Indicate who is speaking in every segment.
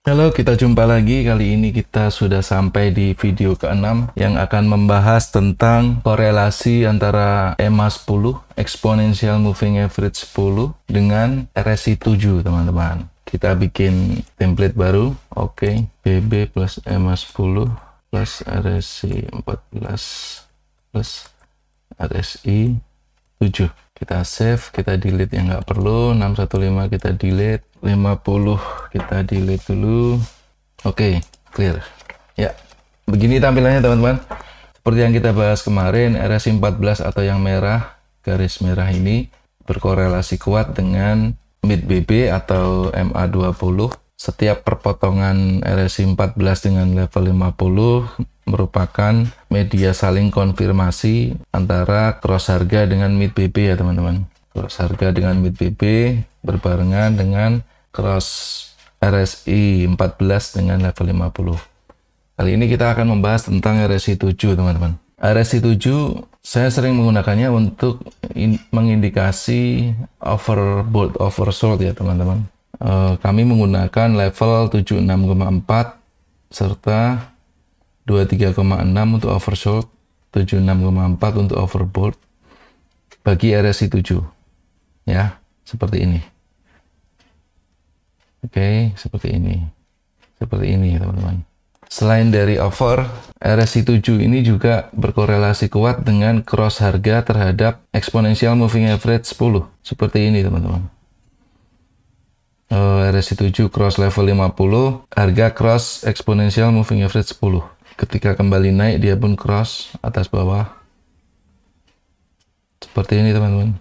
Speaker 1: Halo, kita jumpa lagi. Kali ini kita sudah sampai di video ke-6 yang akan membahas tentang korelasi antara EMA 10, Exponential Moving Average 10, dengan RSI 7, teman-teman. Kita bikin template baru. Oke, BB plus EMA 10 plus RSI 14 plus RSI 7. Kita save, kita delete yang nggak perlu. 615 kita delete, 50 kita delete dulu. Oke, clear. Ya, begini tampilannya teman-teman. Seperti yang kita bahas kemarin, RSI 14 atau yang merah, garis merah ini berkorelasi kuat dengan mid BB atau MA20. Setiap perpotongan RSI 14 dengan level 50 merupakan media saling konfirmasi antara cross harga dengan mid BB ya teman-teman. Cross harga dengan mid BB berbarengan dengan cross RSI 14 dengan level 50. Kali ini kita akan membahas tentang RSI 7 teman-teman. RSI 7 saya sering menggunakannya untuk mengindikasi overbought, oversold ya teman-teman. Kami menggunakan level 76,4 serta 23,6 untuk oversold, 76,4 untuk overbought bagi RSI 7 ya, seperti ini. Oke, seperti ini teman-teman. Selain dari over, RSI 7 ini juga berkorelasi kuat dengan cross harga terhadap exponential moving average 10 seperti ini teman-teman. RSI 7 cross level 50, harga cross exponential moving average 10. Ketika kembali naik, dia pun cross atas bawah. Seperti ini teman-teman.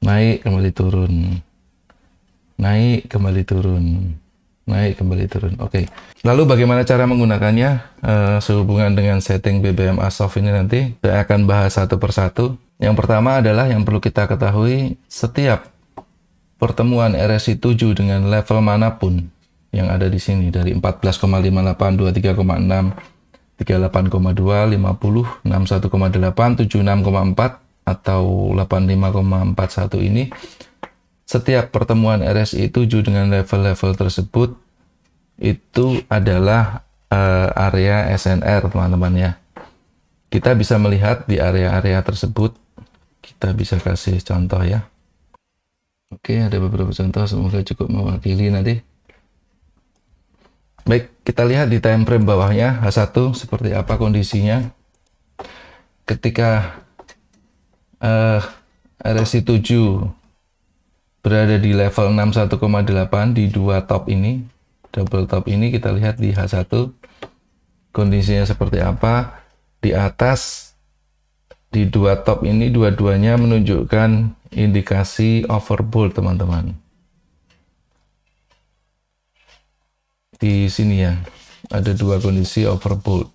Speaker 1: Naik, kembali turun. Naik, kembali turun. Naik, kembali turun. Oke. Lalu bagaimana cara menggunakannya? Sehubungan dengan setting BBM Asof ini nanti, saya akan bahas satu persatu. Yang pertama adalah yang perlu kita ketahui, setiap pertemuan RSI 7 dengan level manapun yang ada di sini dari 14,58, 23,6, 38,2, 50, 61,8, 76,4 atau 85,41 ini, setiap pertemuan RSI 7 dengan level-level tersebut itu adalah area SNR teman-teman ya. Kita bisa melihat di area-area tersebut, kita bisa kasih contoh ya. Oke, ada beberapa contoh, semoga cukup mewakili nanti. Baik, kita lihat di time frame bawahnya H1 seperti apa kondisinya. Ketika RSI 7 berada di level 61,8 di dua top ini, double top ini, kita lihat di H1 kondisinya seperti apa. Di atas di dua top ini dua-duanya menunjukkan indikasi overbought teman-teman. Di sini ya, ada dua kondisi overbought.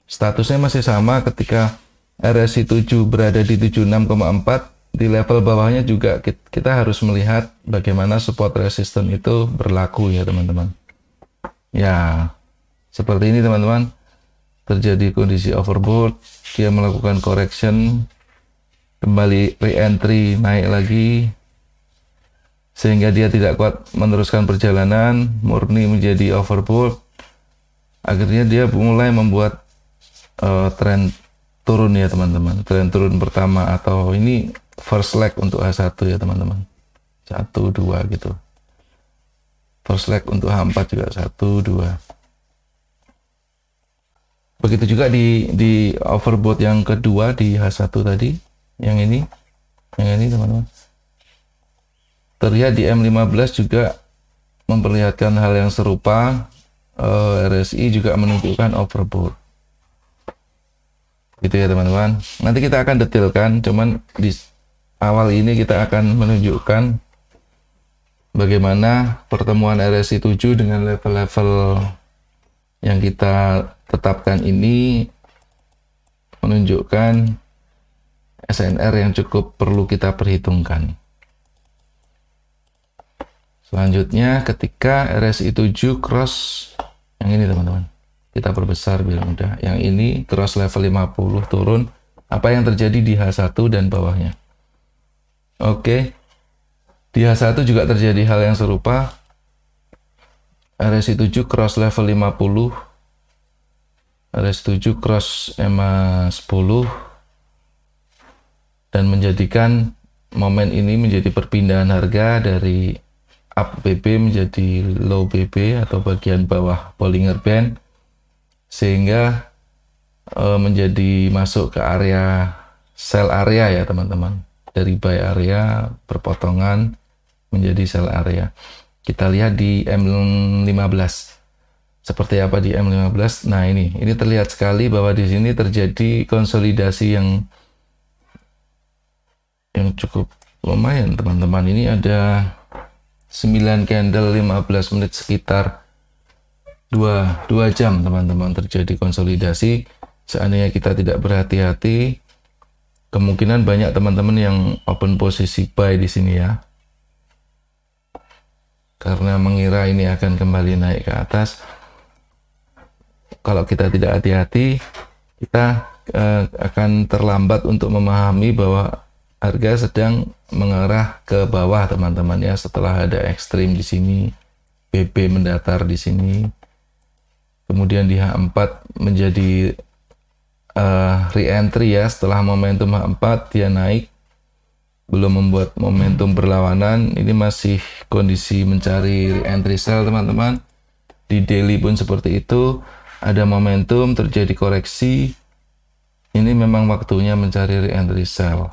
Speaker 1: Statusnya masih sama ketika RSI 7 berada di 76,4. Di level bawahnya juga kita harus melihat bagaimana support resistance itu berlaku ya teman-teman. Ya, seperti ini teman-teman. Terjadi kondisi overbought, dia melakukan correction, kembali re-entry, naik lagi, sehingga dia tidak kuat meneruskan perjalanan, murni menjadi overbought. Akhirnya dia mulai membuat tren turun ya teman-teman. Tren turun pertama atau ini first leg untuk H1 ya teman-teman. 1, 2 gitu. First leg untuk H4 juga 1, 2. Begitu juga di overbought yang kedua di H1 tadi, yang ini teman-teman. Terlihat di M15 juga memperlihatkan hal yang serupa. RSI juga menunjukkan overbought. Gitu ya teman-teman. Nanti kita akan detailkan, cuman di awal ini kita akan menunjukkan bagaimana pertemuan RSI 7 dengan level-level yang kita tetapkan ini menunjukkan SNR yang cukup perlu kita perhitungkan. Selanjutnya ketika RSI 7 cross yang ini teman-teman, kita perbesar biar mudah. Yang ini cross level 50 turun, apa yang terjadi di H1 dan bawahnya. Oke, Di H1 juga terjadi hal yang serupa. RSI 7 cross level 50, RSI 7 cross EMA 10, dan menjadikan momen ini menjadi perpindahan harga dari up BB menjadi low BB atau bagian bawah Bollinger Band, sehingga menjadi masuk ke area sell area ya teman-teman. Dari buy area berpotongan menjadi sell area. Kita lihat di M15. Seperti apa di M15? Nah, ini terlihat sekali bahwa di sini terjadi konsolidasi yang cukup lumayan, teman-teman. Ini ada 9 candle 15 menit, sekitar 2 jam, teman-teman, terjadi konsolidasi. Seandainya kita tidak berhati-hati, kemungkinan banyak teman-teman yang open posisi buy di sini ya. Karena mengira ini akan kembali naik ke atas. Kalau kita tidak hati-hati, kita akan terlambat untuk memahami bahwa harga sedang mengarah ke bawah, teman-teman ya. Setelah ada ekstrim di sini, BB mendatar di sini, kemudian di H4 menjadi re-entry ya. Setelah momentum H4 dia naik, belum membuat momentum berlawanan. Ini masih kondisi mencari re-entry sell, teman-teman. Di daily pun seperti itu, ada momentum terjadi koreksi. Ini memang waktunya mencari re-entry sell.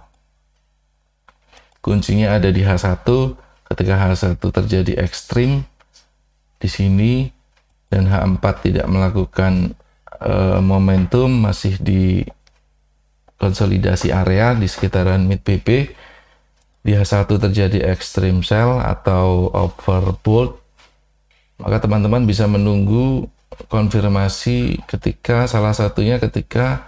Speaker 1: Kuncinya ada di H1. Ketika H1 terjadi ekstrim di sini dan H4 tidak melakukan momentum, masih di konsolidasi area di sekitaran mid BB, di H1 terjadi extreme sell atau overbought, maka teman-teman bisa menunggu konfirmasi ketika salah satunya ketika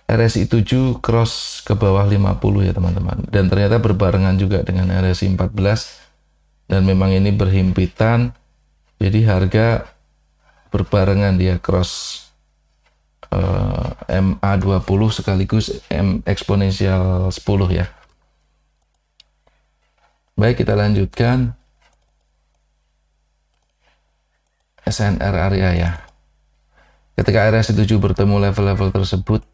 Speaker 1: RSI 7 cross ke bawah 50 ya teman-teman, dan ternyata berbarengan juga dengan RSI 14, dan memang ini berhimpitan, jadi harga berbarengan dia cross MA20 sekaligus M eksponensial 10 ya. Baik, kita lanjutkan SNR area ya. Ketika RSI 7 bertemu level-level tersebut,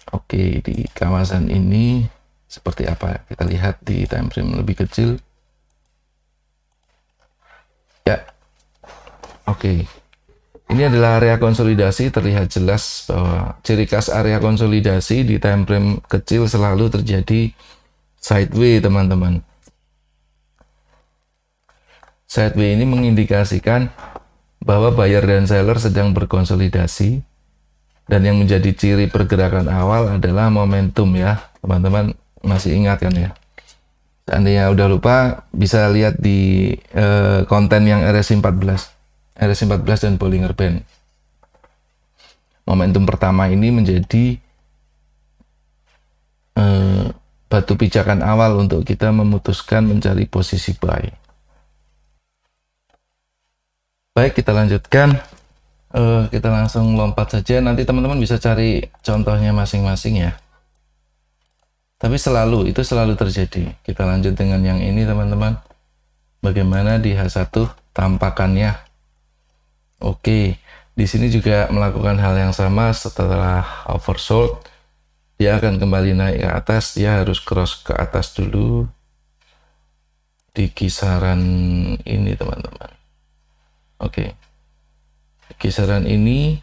Speaker 1: oke, di kawasan ini seperti apa? Kita lihat di time frame lebih kecil. Ya, oke. Ini adalah area konsolidasi, terlihat jelas bahwa ciri khas area konsolidasi di time frame kecil selalu terjadi sideway, teman-teman. Sideway ini mengindikasikan bahwa buyer dan seller sedang berkonsolidasi, dan yang menjadi ciri pergerakan awal adalah momentum ya, teman-teman. Masih ingat kan ya? Seandainya udah lupa, bisa lihat di konten yang RSI 14 dan Bollinger Band. Momentum pertama ini menjadi batu pijakan awal untuk kita memutuskan mencari posisi buy. Baik, kita lanjutkan. Kita langsung lompat saja. Nanti teman-teman bisa cari contohnya masing-masing ya. Tapi itu selalu terjadi. Kita lanjut dengan yang ini, teman-teman. Bagaimana di H1 tampakannya? Oke, di sini juga melakukan hal yang sama. Setelah oversold, dia akan kembali naik ke atas. Dia harus cross ke atas dulu di kisaran ini, teman-teman. Oke, kisaran ini,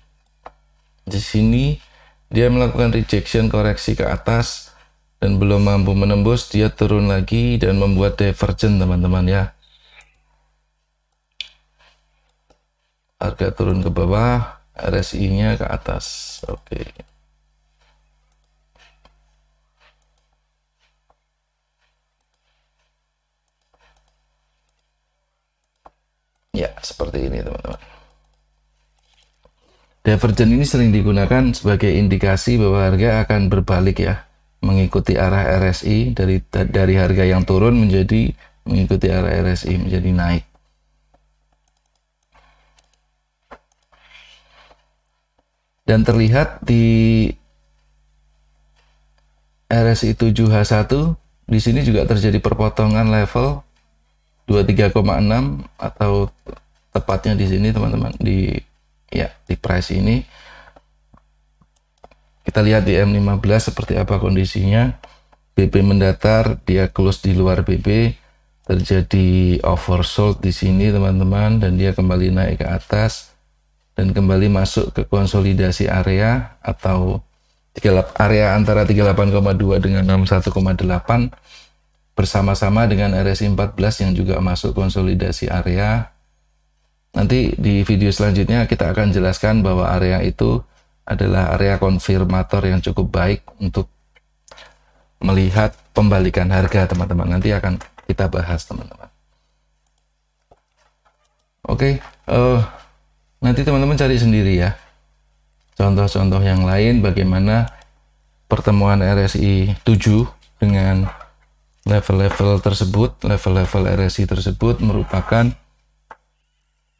Speaker 1: di sini dia melakukan rejection, koreksi ke atas, dan belum mampu menembus. Dia turun lagi dan membuat divergent, teman-teman ya. Harga turun ke bawah, RSI-nya ke atas. Oke. Ya, seperti ini, teman-teman. Divergent ini sering digunakan sebagai indikasi bahwa harga akan berbalik ya, mengikuti arah RSI dari harga yang turun menjadi mengikuti arah RSI menjadi naik. Dan terlihat di RSI 7H1 di sini juga terjadi perpotongan level 23,6 atau tepatnya di sini teman-teman, di price ini. Kita lihat di M15 seperti apa kondisinya. BB mendatar, dia close di luar BB, terjadi oversold di sini teman-teman, dan dia kembali naik ke atas dan kembali masuk ke konsolidasi area atau area antara 38,2 dengan 61,8 bersama-sama dengan RSI 14 yang juga masuk konsolidasi area. Nanti di video selanjutnya kita akan jelaskan bahwa area itu adalah area konfirmator yang cukup baik untuk melihat pembalikan harga teman-teman. Nanti akan kita bahas teman-teman. Oke, nanti teman-teman cari sendiri ya contoh-contoh yang lain bagaimana pertemuan RSI 7 dengan level-level tersebut. Level-level RSI tersebut merupakan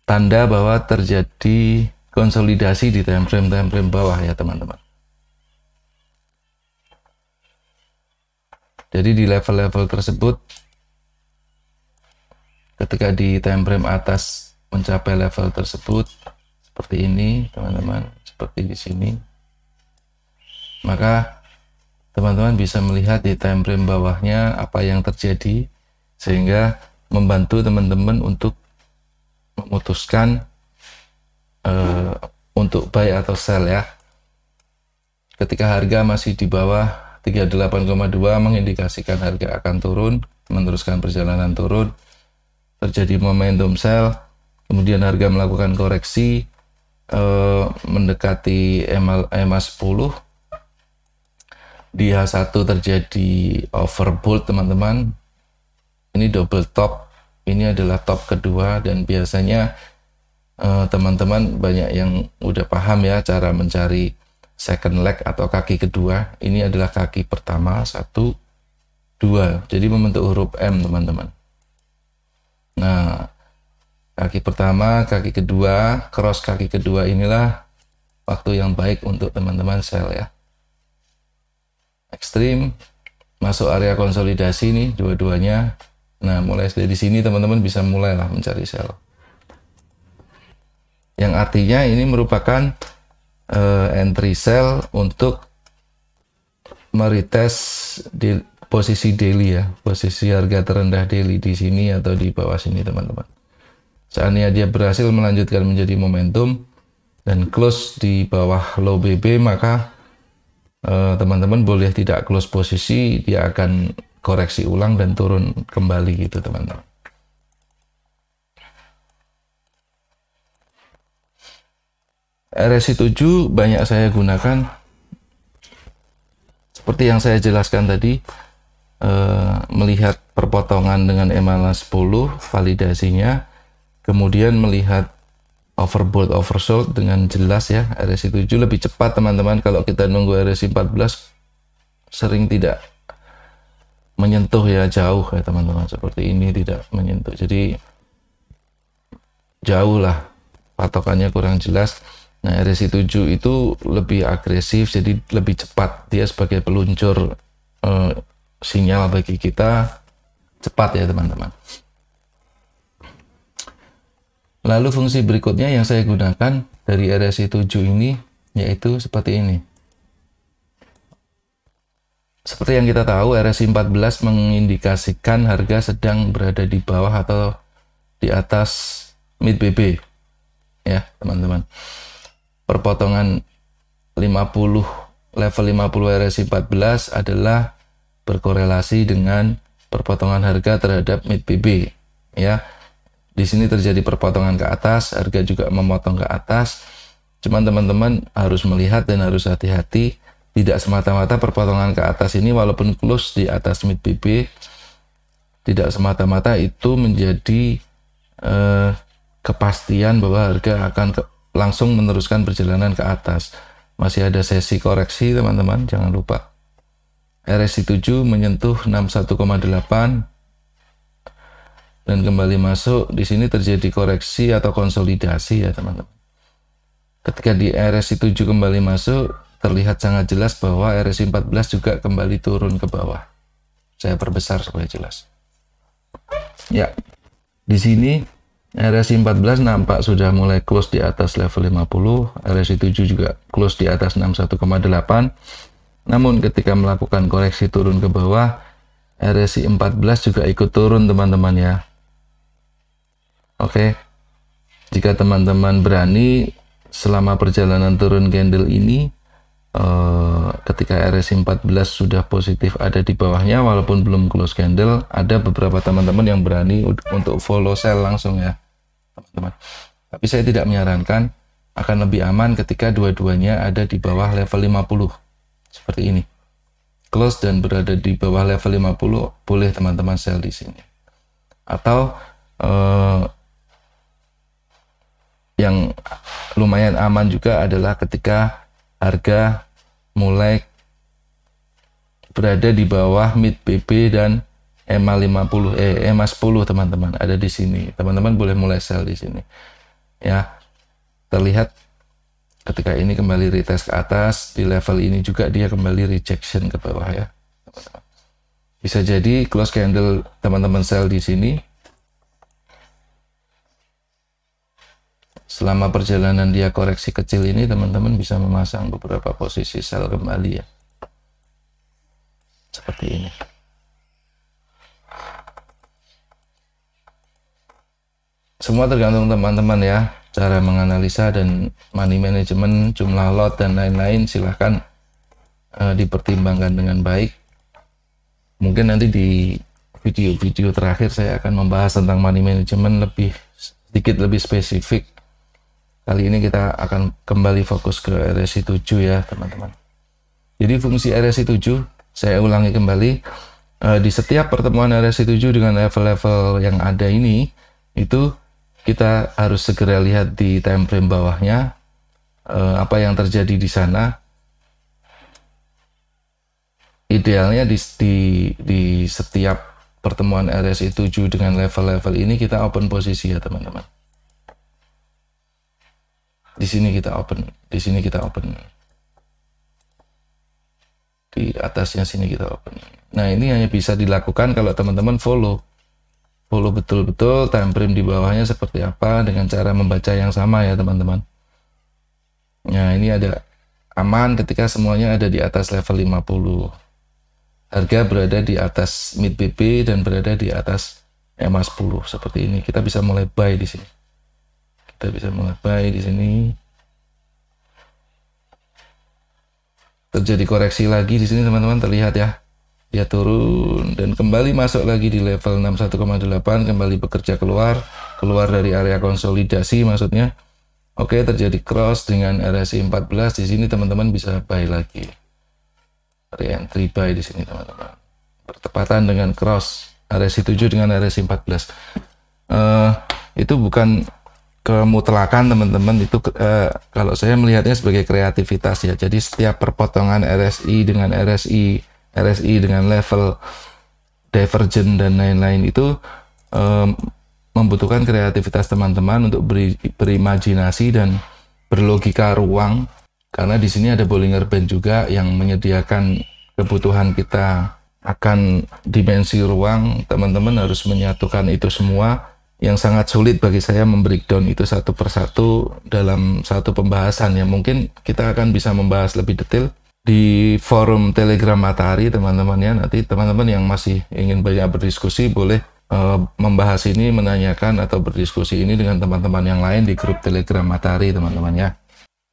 Speaker 1: tanda bahwa terjadi konsolidasi di time frame bawah ya teman-teman. Jadi di level-level tersebut, ketika di time frame atas mencapai level tersebut seperti ini teman-teman, seperti di sini, maka teman-teman bisa melihat di time frame bawahnya apa yang terjadi, sehingga membantu teman-teman untuk memutuskan untuk buy atau sell ya. Ketika harga masih di bawah 38,2 mengindikasikan harga akan turun, meneruskan perjalanan turun, terjadi momentum sell, kemudian harga melakukan koreksi mendekati EMA 10, di H1 terjadi overbought teman-teman. Ini double top, ini adalah top kedua, dan biasanya teman-teman banyak yang udah paham ya cara mencari second leg atau kaki kedua. Ini adalah kaki pertama, 1, 2, jadi membentuk huruf M teman-teman. Nah, kaki pertama, kaki kedua, cross kaki kedua, inilah waktu yang baik untuk teman-teman sell ya. Ekstrim, masuk area konsolidasi nih dua-duanya. Nah, mulai dari sini teman-teman bisa mulailah mencari sell, yang artinya ini merupakan entry sell untuk meretest di posisi daily ya, posisi harga terendah daily di sini atau di bawah sini teman-teman. Seandainya dia berhasil melanjutkan menjadi momentum dan close di bawah low BB, maka teman-teman boleh tidak close posisi, dia akan koreksi ulang dan turun kembali gitu teman-teman. RSI 7 banyak saya gunakan seperti yang saya jelaskan tadi, melihat perpotongan dengan EMA 10 validasinya, kemudian melihat overbought oversold dengan jelas ya. RSI 7 lebih cepat teman-teman. Kalau kita nunggu RSI 14 sering tidak menyentuh ya, jauh ya teman-teman, seperti ini tidak menyentuh, jadi jauh lah, patokannya kurang jelas. Nah, RSI 7 itu lebih agresif, jadi lebih cepat. Dia sebagai peluncur sinyal bagi kita, cepat ya teman-teman. Lalu fungsi berikutnya yang saya gunakan dari RSI 7 ini, yaitu seperti ini. Seperti yang kita tahu, RSI 14 mengindikasikan harga sedang berada di bawah atau di atas mid BB ya teman-teman. Perpotongan 50, level 50 RSI 14 adalah berkorelasi dengan perpotongan harga terhadap mid BB ya. Di sini terjadi perpotongan ke atas, harga juga memotong ke atas. Cuman teman-teman harus melihat dan harus hati-hati, tidak semata-mata perpotongan ke atas ini walaupun close di atas mid BB, tidak semata-mata itu menjadi kepastian bahwa harga akan langsung meneruskan perjalanan ke atas. Masih ada sesi koreksi teman-teman, jangan lupa. RSI 7 menyentuh 61,8 dan kembali masuk. Di sini terjadi koreksi atau konsolidasi ya teman-teman. Ketika di RSI 7 kembali masuk, terlihat sangat jelas bahwa RSI 14 juga kembali turun ke bawah. Saya perbesar supaya jelas. Ya, di sini RSI 14 nampak sudah mulai close di atas level 50, RSI 7 juga close di atas 61,8. Namun ketika melakukan koreksi turun ke bawah, RSI 14 juga ikut turun teman-teman ya. Oke, jika teman-teman berani selama perjalanan turun candle ini, ketika RSI 14 sudah positif ada di bawahnya walaupun belum close candle, ada beberapa teman-teman yang berani untuk follow sell langsung ya teman-teman. Tapi saya tidak menyarankan, akan lebih aman ketika dua-duanya ada di bawah level 50 seperti ini. Close dan berada di bawah level 50, boleh teman-teman sell di sini. Atau yang lumayan aman juga adalah ketika harga mulai berada di bawah mid PP dan EMA 10 teman-teman, ada di sini. Teman-teman boleh mulai sell di sini. Ya, terlihat ketika ini kembali retest ke atas, di level ini juga dia kembali rejection ke bawah ya teman-teman. Bisa jadi close candle teman-teman sell di sini. Selama perjalanan dia koreksi kecil ini, teman-teman bisa memasang beberapa posisi sell kembali ya. Seperti ini. Semua tergantung teman-teman ya, cara menganalisa dan money management, jumlah lot dan lain-lain silahkan dipertimbangkan dengan baik. Mungkin nanti di video-video terakhir saya akan membahas tentang money management sedikit lebih spesifik. Kali ini kita akan kembali fokus ke RSI 7 ya teman-teman. Jadi fungsi RSI 7, saya ulangi kembali, di setiap pertemuan RSI 7 dengan level-level yang ada ini, itu kita harus segera lihat di time frame bawahnya apa yang terjadi di sana. Idealnya di setiap pertemuan RSI 7 dengan level-level ini kita open posisi ya teman-teman. Di sini kita open, di sini kita open, di atasnya sini kita open. Nah, ini hanya bisa dilakukan kalau teman-teman follow betul-betul time frame di bawahnya seperti apa dengan cara membaca yang sama ya teman-teman. Nah, ini ada aman ketika semuanya ada di atas level 50. Harga berada di atas mid PP dan berada di atas EMA 10 seperti ini. Kita bisa mulai buy di sini. Kita bisa mulai buy di sini. Terjadi koreksi lagi di sini teman-teman, terlihat ya. Dia turun dan kembali masuk lagi di level 61,8, kembali bekerja keluar dari area konsolidasi maksudnya. Oke, terjadi cross dengan RSI 14 di sini teman-teman bisa buy lagi. Re-entry buy di sini teman-teman. Bertepatan dengan cross RSI 7 dengan RSI 14. Itu bukan kemutlakan teman-teman, itu kalau saya melihatnya sebagai kreativitas ya. Jadi setiap perpotongan RSI dengan level divergent dan lain-lain itu membutuhkan kreativitas teman-teman untuk berimajinasi dan berlogika ruang, karena di sini ada Bollinger Band juga yang menyediakan kebutuhan kita akan dimensi ruang. Teman-teman harus menyatukan itu semua, yang sangat sulit bagi saya membreakdown itu satu persatu dalam satu pembahasan ya. Mungkin kita akan bisa membahas lebih detail di forum Telegram Matahari teman-teman ya. Nanti teman-teman yang masih ingin banyak berdiskusi boleh membahas ini, menanyakan atau berdiskusi ini dengan teman-teman yang lain di grup Telegram Matahari teman-teman ya.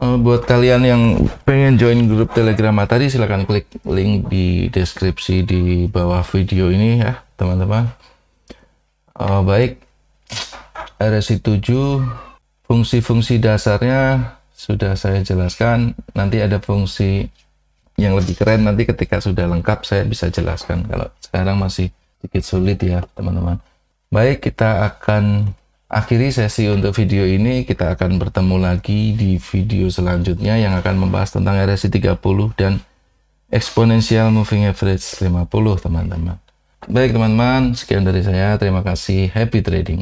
Speaker 1: Buat kalian yang pengen join grup Telegram Matahari, silahkan klik link di deskripsi di bawah video ini ya teman-teman. Baik, RSI 7 fungsi-fungsi dasarnya sudah saya jelaskan. Nanti ada fungsi yang lebih keren nanti ketika sudah lengkap saya bisa jelaskan, kalau sekarang masih sedikit sulit ya teman-teman. Baik, kita akan akhiri sesi untuk video ini. Kita akan bertemu lagi di video selanjutnya yang akan membahas tentang RSI 30 dan Exponential Moving Average 50 teman-teman. Baik teman-teman, sekian dari saya, terima kasih, happy trading.